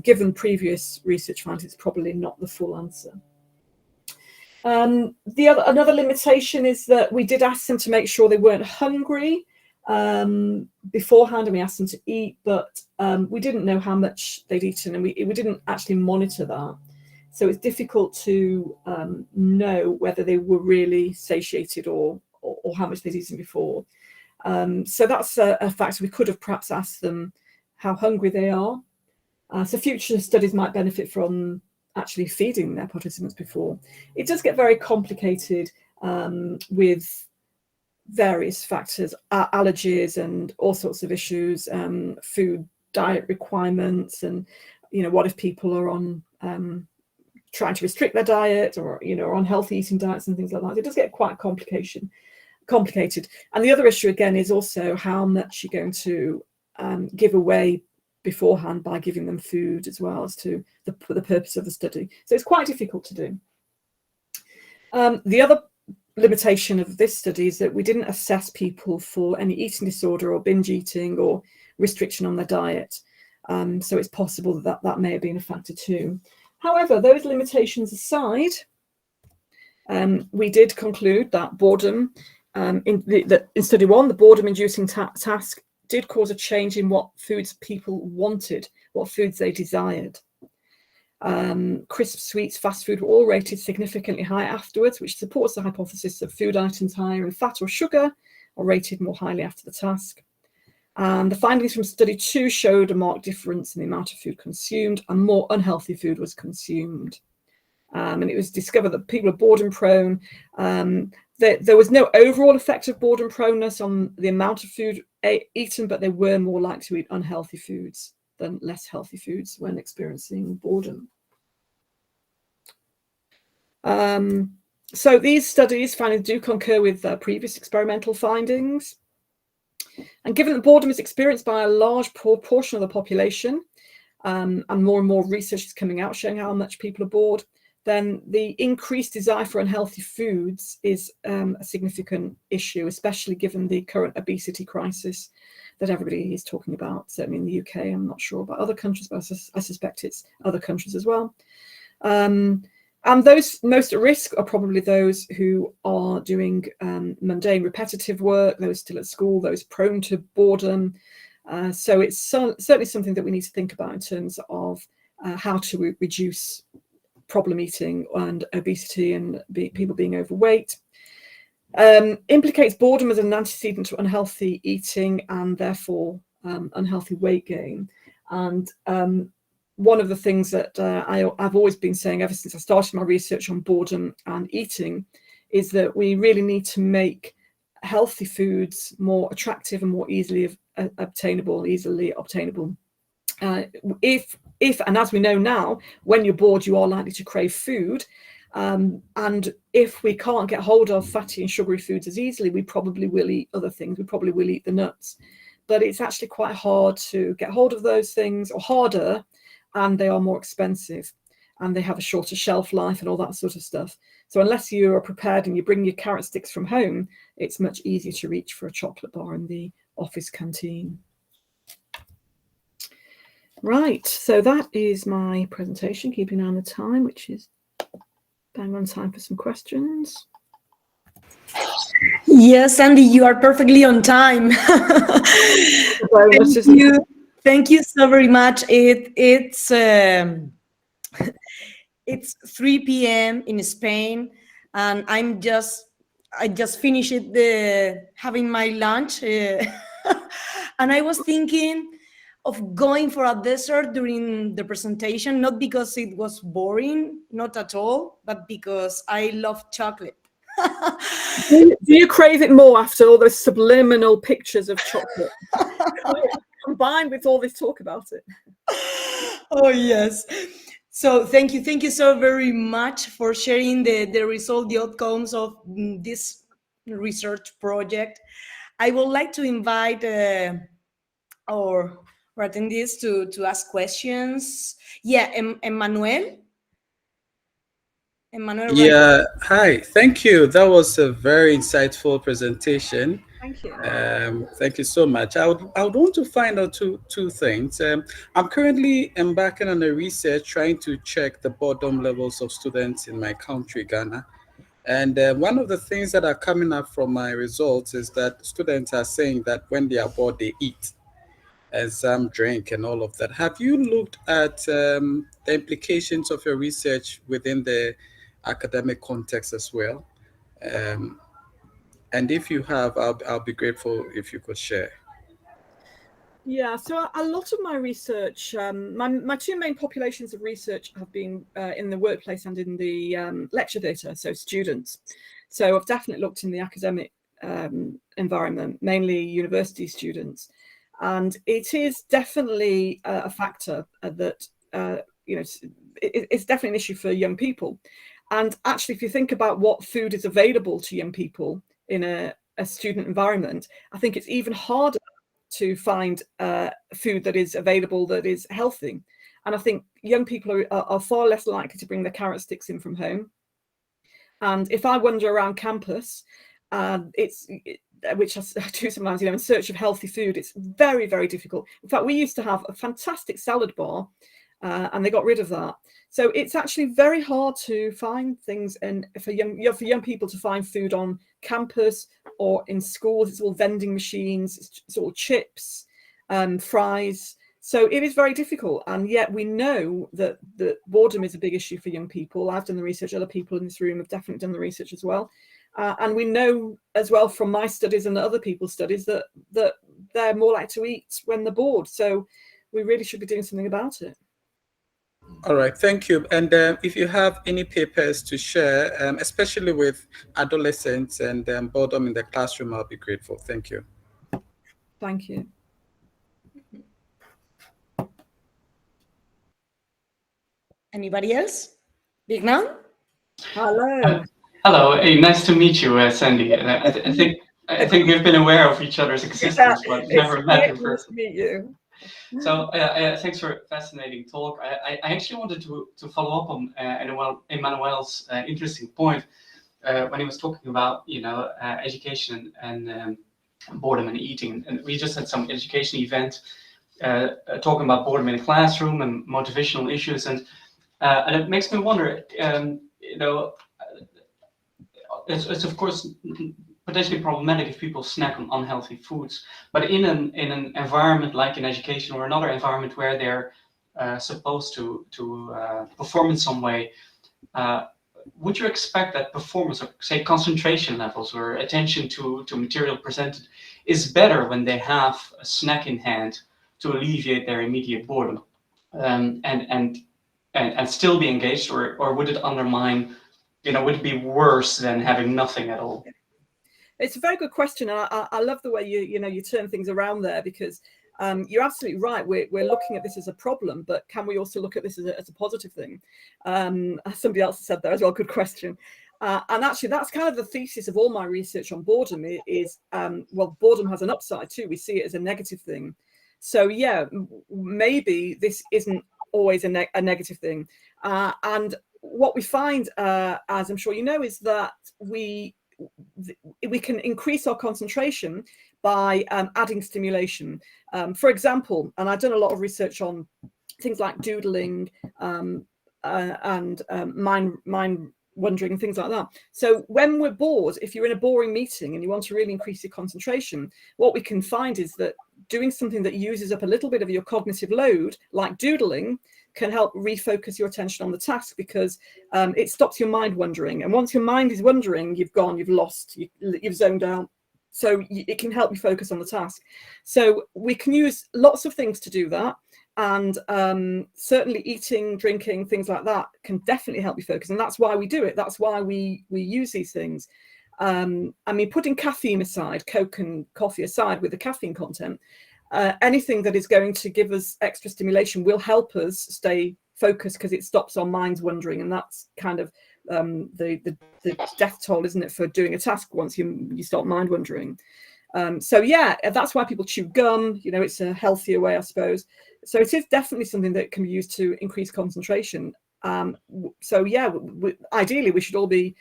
given previous research finds, it's probably not the full answer. Another limitation is that we did ask them to make sure they weren't hungry beforehand, and we asked them to eat, but we didn't know how much they'd eaten, and we didn't actually monitor that. So it's difficult to know whether they were really satiated or how much they'd eaten before. So that's a factor. We could have perhaps asked them how hungry they are. So future studies might benefit from actually feeding their participants before. It does get very complicated with various factors, allergies and all sorts of issues, food diet requirements, and what if people are on trying to restrict their diet, or on healthy eating diets and things like that. It does get quite complicated. And the other issue again is also how much you're going to give away beforehand by giving them food, as well as to the purpose of the study. So it's quite difficult to do. The other limitation of this study is that we didn't assess people for any eating disorder or binge eating or restriction on their diet. So it's possible that may have been a factor too. However, those limitations aside, we did conclude that boredom, in study 1, the boredom-inducing task did cause a change in what foods people wanted, what foods they desired. Crisps, sweets, fast food were all rated significantly higher afterwards, which supports the hypothesis that food items higher in fat or sugar are rated more highly after the task. And the findings from study 2 showed a marked difference in the amount of food consumed, and more unhealthy food was consumed. And it was discovered that people are boredom prone. There was no overall effect of boredom proneness on the amount of food eaten, but they were more likely to eat unhealthy foods than less healthy foods when experiencing boredom. So these studies finally do concur with previous experimental findings. And given that boredom is experienced by a large proportion of the population, and more research is coming out showing how much people are bored, then the increased desire for unhealthy foods is a significant issue, especially given the current obesity crisis that everybody is talking about, certainly in the UK. I'm not sure about other countries, but I suspect it's other countries as well. And those most at risk are probably those who are doing mundane, repetitive work, those still at school, those prone to boredom. So it's certainly something that we need to think about in terms of how to reduce problem eating and obesity and people being overweight. Implicates boredom as an antecedent to unhealthy eating and therefore unhealthy weight gain. And one of the things that I've always been saying ever since I started my research on boredom and eating is that we really need to make healthy foods more attractive and more easily obtainable. If and as we know now, when you're bored, you are likely to crave food. And if we can't get hold of fatty and sugary foods as easily, we probably will eat other things. We probably will eat the nuts. But it's actually quite hard to get hold of those things, or harder, and they are more expensive, and they have a shorter shelf life and all that sort of stuff. So unless you are prepared and you bring your carrot sticks from home, it's much easier to reach for a chocolate bar in the office canteen. Right, so that is my presentation, keeping an eye on the time, which is bang on time for some questions. Yes, Sandi, you are perfectly on time. Thank you so very much. It's 3 p.m. in Spain, and I just finished having my lunch, and I was thinking of going for a dessert during the presentation, not because it was boring, not at all, but because I love chocolate. Do you crave it more after all those subliminal pictures of chocolate combined with all this talk about it? Oh, yes. So thank you so very much for sharing the result, the outcomes of this research project. I would like to invite our attendees to ask questions. Yeah, Emmanuel. Yeah, hi, thank you. That was a very insightful presentation. Thank you. Thank you so much. I would want to find out two things. I'm currently embarking on a research trying to check the boredom levels of students in my country, Ghana. And one of the things that are coming up from my results is that students are saying that when they are bored, they eat, and some drink and all of that. Have you looked at the implications of your research within the academic context as well? And if you have, I'll be grateful if you could share. Yeah, so a lot of my research, my two main populations of research have been in the workplace and in the lecture theatre, so students. So I've definitely looked in the academic environment, mainly university students. And it is definitely a factor that, it's definitely an issue for young people. And actually, if you think about what food is available to young people in a student environment, I think it's even harder to find food that is available that is healthy. And I think young people are far less likely to bring their carrot sticks in from home. And if I wander around campus, which I do sometimes, in search of healthy food, it's very, very difficult. In fact, we used to have a fantastic salad bar, and they got rid of that. So it's actually very hard to find things, and for young people to find food on campus or in schools. It's all vending machines, it's all chips, fries. So it is very difficult, and yet we know that boredom is a big issue for young people. I've done the research, other people in this room have definitely done the research as well. And we know as well from my studies and other people's studies that they're more likely to eat when they're bored. So we really should be doing something about it. All right, thank you. And if you have any papers to share, especially with adolescents and boredom in the classroom, I'll be grateful. Thank you. Thank you. Anybody else? Vignan? Hello. Hello. Hey, nice to meet you, Sandi. I think I think we've been aware of each other's existence, but never met in Nice person. to meet you. So thanks for a fascinating talk. I actually wanted to follow up on Emmanuel's interesting point when he was talking about education and boredom and eating. And we just had some education event talking about boredom in the classroom and motivational issues, and it makes me wonder. It's of course potentially problematic if people snack on unhealthy foods, but in an environment like in education or another environment where they're supposed to perform in some way, would you expect that performance, or say concentration levels or attention to material presented, is better when they have a snack in hand to alleviate their immediate boredom, and still be engaged, or would it undermine? Would it be worse than having nothing at all? It's a very good question, and I love the way you turn things around there, because you're absolutely right. We're looking at this as a problem, but can we also look at this as a positive thing? Somebody else said that as well. Good question. And actually, that's kind of the thesis of all my research on boredom. Is boredom has an upside too. We see it as a negative thing. So yeah, maybe this isn't always a negative thing. And what we find, as I'm sure you know, is that we can increase our concentration by adding stimulation. For example, and I've done a lot of research on things like doodling and mind wandering and things like that. So when we're bored, if you're in a boring meeting and you want to really increase your concentration, what we can find is that doing something that uses up a little bit of your cognitive load, like doodling, can help refocus your attention on the task, because it stops your mind wandering. And once your mind is wandering, you've gone, you've lost, you've zoned out. So it can help you focus on the task. So we can use lots of things to do that. And certainly eating, drinking, things like that can definitely help you focus. And that's why we do it. That's why we use these things. I mean, putting caffeine aside, Coke and coffee aside with the caffeine content, anything that is going to give us extra stimulation will help us stay focused, because it stops our minds wandering. And that's kind of the death toll, isn't it, for doing a task once you start mind wandering. So yeah, that's why people chew gum. It's a healthier way, I suppose. So it is definitely something that can be used to increase concentration. So yeah, ideally we should all be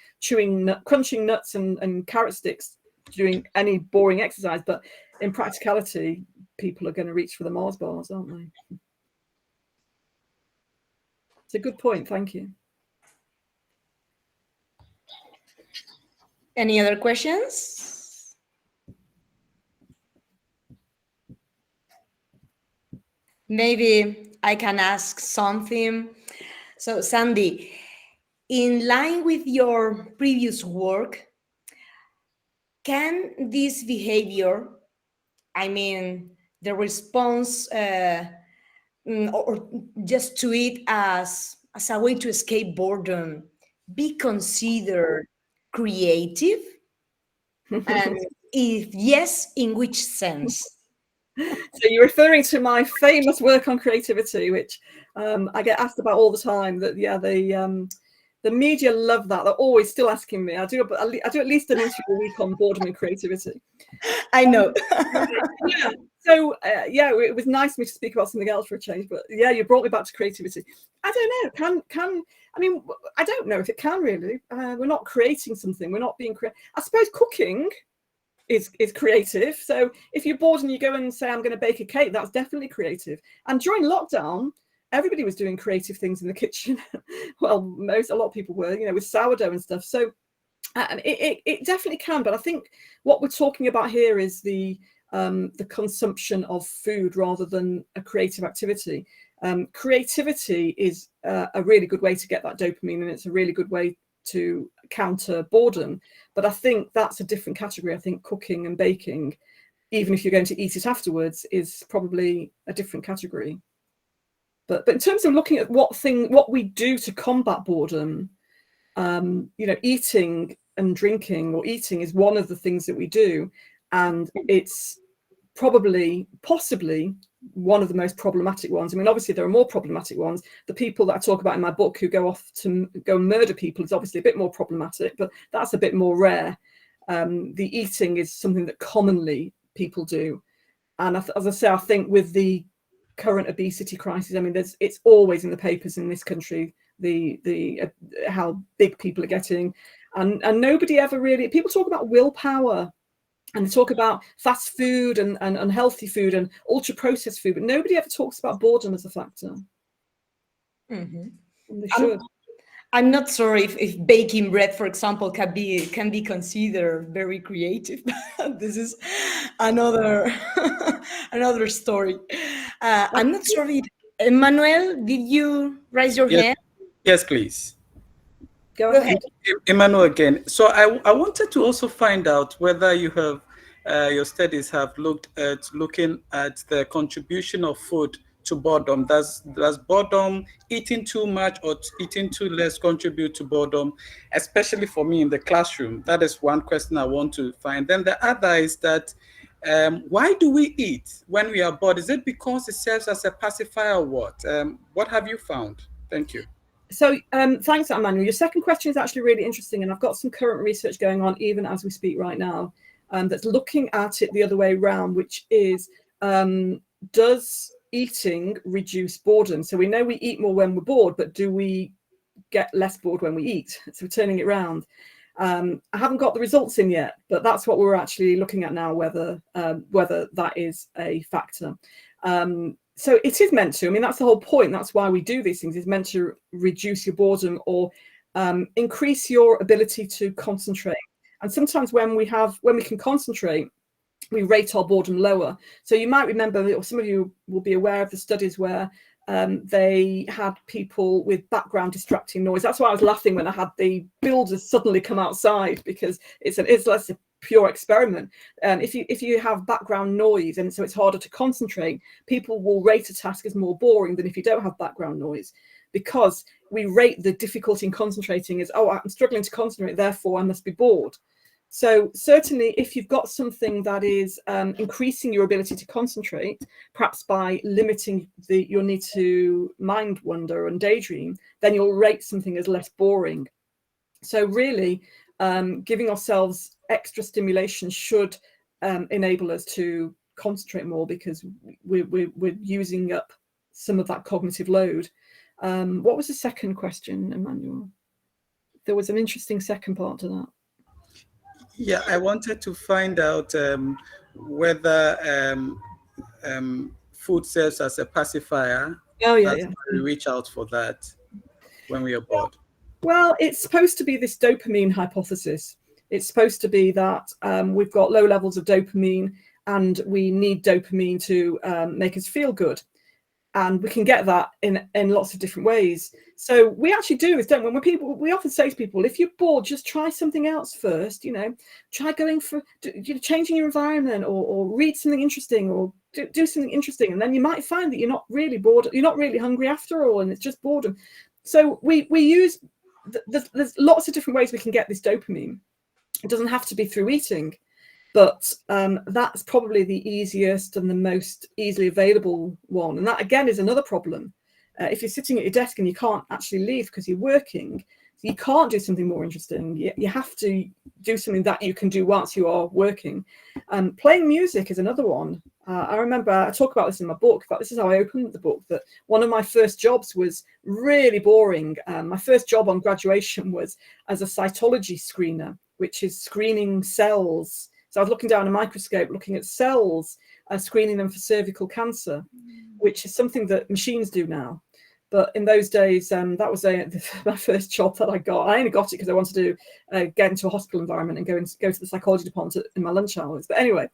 crunching nuts and carrot sticks doing any boring exercise, but in practicality, people are going to reach for the Mars bars, aren't they? It's a good point. Thank you. Any other questions? Maybe I can ask something. So, Sandi, in line with your previous work, can this behavior, I mean, the response or just to it as a way to escape boredom, be considered creative? And if yes, in which sense? So you're referring to my famous work on creativity, which I get asked about all the time. That the media love that. They're always still asking me. I do at least an interview a week on boredom and creativity. I know. Yeah. So it was nice for me to speak about something else for a change. But yeah, you brought me back to creativity. I don't know. I mean, I don't know if it can really. We're not creating something. We're not being creative. I suppose cooking is creative. So if you're bored and you go and say, I'm going to bake a cake, that's definitely creative. And during lockdown, everybody was doing creative things in the kitchen. Well, a lot of people were, with sourdough and stuff. So it definitely can. But I think what we're talking about here is the consumption of food rather than a creative activity. Creativity is a really good way to get that dopamine, and it's a really good way to counter boredom. But I think that's a different category. I think cooking and baking, even if you're going to eat it afterwards, is probably a different category. But in terms of looking at what we do to combat boredom, eating and drinking, or eating is one of the things that we do, and it's possibly one of the most problematic ones. I mean, obviously there are more problematic ones. The people that I talk about in my book who go off to go murder people is obviously a bit more problematic, but that's a bit more rare. The eating is something that commonly people do. And as I say, I think with the current obesity crisis, I mean, it's always in the papers in this country, how big people are getting, and nobody ever really, people talk about willpower and they talk about fast food and unhealthy food and ultra processed food, but nobody ever talks about boredom as a factor. Mm-hmm. And they should. I'm not sure if baking bread, for example, can be considered very creative. This is another another story. I'm not sure if Emmanuel, did you raise your Yes, hand? yes, please. Go Go ahead. ahead. Emmanuel again. So I wanted to also find out whether you have your studies have looking at the contribution of food to boredom. Does boredom, eating too much or eating too less, contribute to boredom, especially for me in the classroom? That is one question I want to find. Then the other is that why do we eat when we are bored? Is it because it serves as a pacifier or what? What have you found? Thank you. So thanks, Emmanuel. Your second question is actually really interesting, and I've got some current research going on even as we speak right now that's looking at it the other way around, which is, does eating reduce boredom? So we know we eat more when we're bored, but do we get less bored when we eat? So we're turning it around. I haven't got the results in yet, but that's what we're actually looking at now, whether that is a factor. So it is meant to, I mean, that's the whole point. That's why we do these things, is meant to reduce your boredom or increase your ability to concentrate. And sometimes when we can concentrate, we rate our boredom lower. So you might remember, or some of you will be aware of the studies where they had people with background distracting noise. That's why I was laughing when I had the builders suddenly come outside, because it's less a pure experiment. If you have background noise, and so it's harder to concentrate, people will rate a task as more boring than if you don't have background noise, because we rate the difficulty in concentrating as, oh, I'm struggling to concentrate, therefore I must be bored. So certainly if you've got something that is increasing your ability to concentrate, perhaps by limiting your need to mind wander and daydream, then you'll rate something as less boring. So really, giving ourselves extra stimulation should enable us to concentrate more, because we're using up some of that cognitive load. What was the second question, Emmanuel? There was an interesting second part to that. Yeah, I wanted to find out whether food serves as a pacifier. Oh, yeah, That's yeah. why we reach out for that when we are bored. Well, it's supposed to be this dopamine hypothesis. It's supposed to be that we've got low levels of dopamine and we need dopamine to make us feel good. And we can get that in lots of different ways. So we actually do this, don't we? We often say to people, if you're bored, just try something else first. Try going for changing your environment, or read something interesting, or do something interesting, and then you might find that you're not really bored. You're not really hungry after all, and it's just boredom. So we use there's lots of different ways we can get this dopamine. It doesn't have to be through eating. But that's probably the easiest and the most easily available one. And that, again, is another problem. If you're sitting at your desk and you can't actually leave because you're working, you can't do something more interesting. You have to do something that you can do whilst you are working. Playing music is another one. I remember I talk about this in my book, but this is how I opened the book, that one of my first jobs was really boring. My first job on graduation was as a cytology screener, which is screening cells. So I was looking down a microscope, looking at cells, screening them for cervical cancer, which is something that machines do now. But in those days, that was my first job that I got. I only got it because I wanted to get into a hospital environment and go to the psychology department in my lunch hours. But anyway,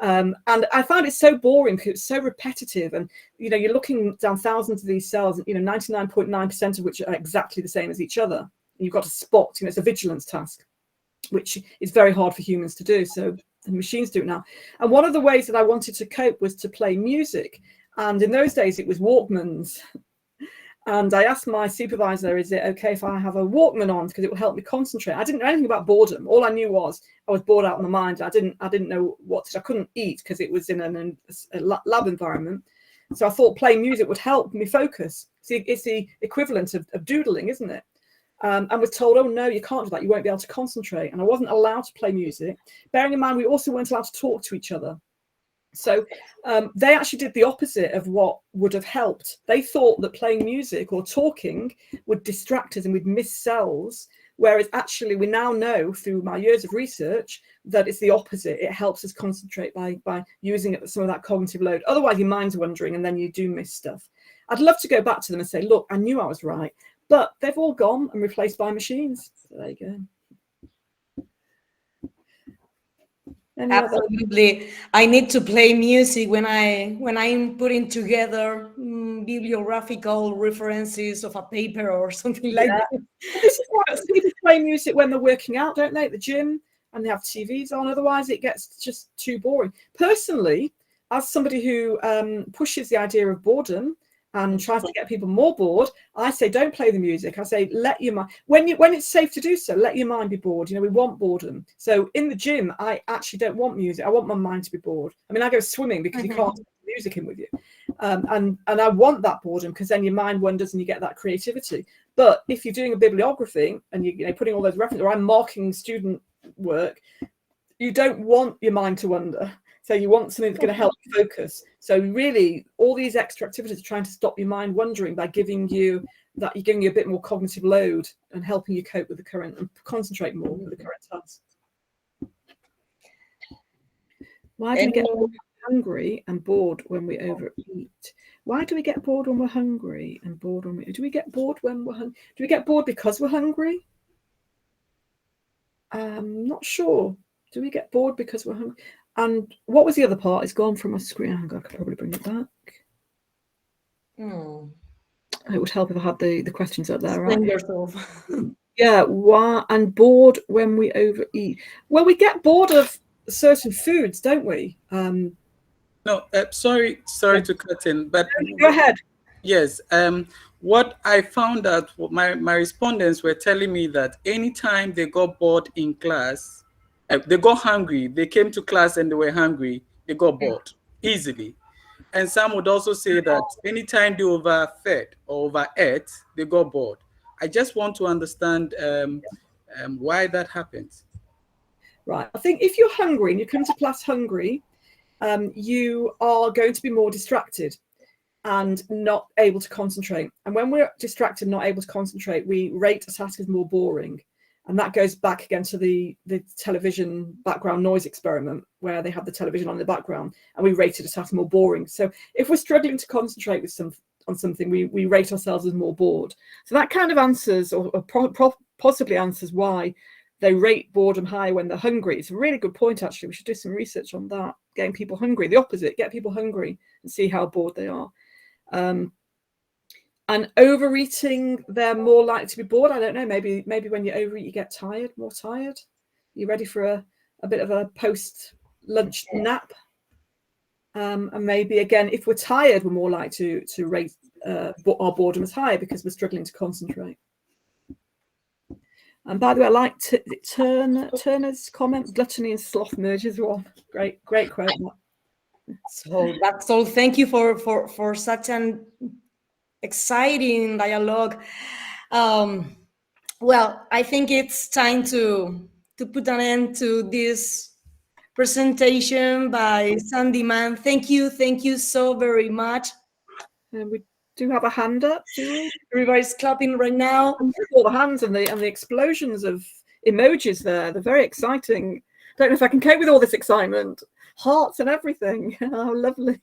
and I found it so boring because it's so repetitive. And, you're looking down thousands of these cells, 99.9% of which are exactly the same as each other. And you've got to spot, it's a vigilance task, which is very hard for humans to do. So the machines do it now. And one of the ways that I wanted to cope was to play music. And in those days, it was Walkmans. And I asked my supervisor, is it okay if I have a Walkman on, because it will help me concentrate? I didn't know anything about boredom. All I knew was I was bored out of my mind. I didn't know I couldn't eat because it was in a lab environment. So I thought playing music would help me focus. See, it's the equivalent of doodling, isn't it? and was told, oh no, you can't do that, you won't be able to concentrate. And I wasn't allowed to play music, bearing in mind we also weren't allowed to talk to each other. So they actually did the opposite of what would have helped. They thought that playing music or talking would distract us and we'd miss cells, whereas actually we now know through my years of research that it's the opposite. It helps us concentrate by using some of that cognitive load. Otherwise your mind's wandering and then you do miss stuff. I'd love to go back to them and say, look, I knew I was right, but they've all gone and replaced by machines. So there you go. Absolutely. I need to play music when I'm putting together bibliographical references of a paper or something like that. This is why people play music when they're working out, don't they, at the gym, and they have TVs on. Otherwise, it gets just too boring. Personally, as somebody who pushes the idea of boredom and tries to get people more bored, I say don't play the music. I say let your mind, when it's safe to do so, let your mind be bored. You know, we want boredom. So in the gym, I actually don't want music. I want my mind to be bored. I mean, I go swimming because you can't put music in with you, and I want that boredom because then your mind wanders and you get that creativity. But if you're doing a bibliography and you're putting all those references, or I'm marking student work, you don't want your mind to wander. So you want something that's going to help you focus. So really, all these extra activities are trying to stop your mind wandering by giving you a bit more cognitive load and helping you cope with the current and concentrate more with the current task. Why do we get hungry and bored when we overeat? Why do we get bored when we're hungry and bored when do we get bored when we're hungry? Do we get bored because we're hungry? I'm not sure. Do we get bored because we're hungry? And what was the other part? It's gone from my screen. Hang on, I could probably bring it back. It would help if I had the questions up there, right? Yeah, why and bored when we overeat? Well, we get bored of certain foods, don't we? No, sorry to cut in, but go ahead. Yes, what I found out, my respondents were telling me that anytime they got bored in class, they got hungry. They came to class and they were hungry. They got bored easily. And some would also say that anytime they overfed or overate, they got bored. I just want to understand why that happens. Right. I think if you're hungry and you come to class hungry, you are going to be more distracted and not able to concentrate. And when we're distracted, not able to concentrate, we rate a task as more boring. And that goes back again to the television background noise experiment, where they had the television on in the background and we rated a task more boring. So if we're struggling to concentrate on something, we rate ourselves as more bored. So that kind of answers or possibly answers why they rate boredom high when they're hungry. It's a really good point, actually. We should do some research on that, getting people hungry. The opposite, get people hungry and see how bored they are. And overeating, they're more likely to be bored. I don't know, maybe when you overeat, you get more tired. You're ready for a bit of a post-lunch nap. And maybe, again, if we're tired, we're more likely to rate our boredom as high because we're struggling to concentrate. And by the way, I like Turner's comment, gluttony and sloth merges one. Great quote. So that's all. Thank you for such an exciting dialogue. Well, I think it's time to put an end to this presentation by Sandi Mann. Thank you so very much. And we do have a hand up, do we? Everybody's clapping right now. All the hands and the explosions of emojis there. They're very exciting. Don't know if I can cope with all this excitement. Hearts and everything. How lovely.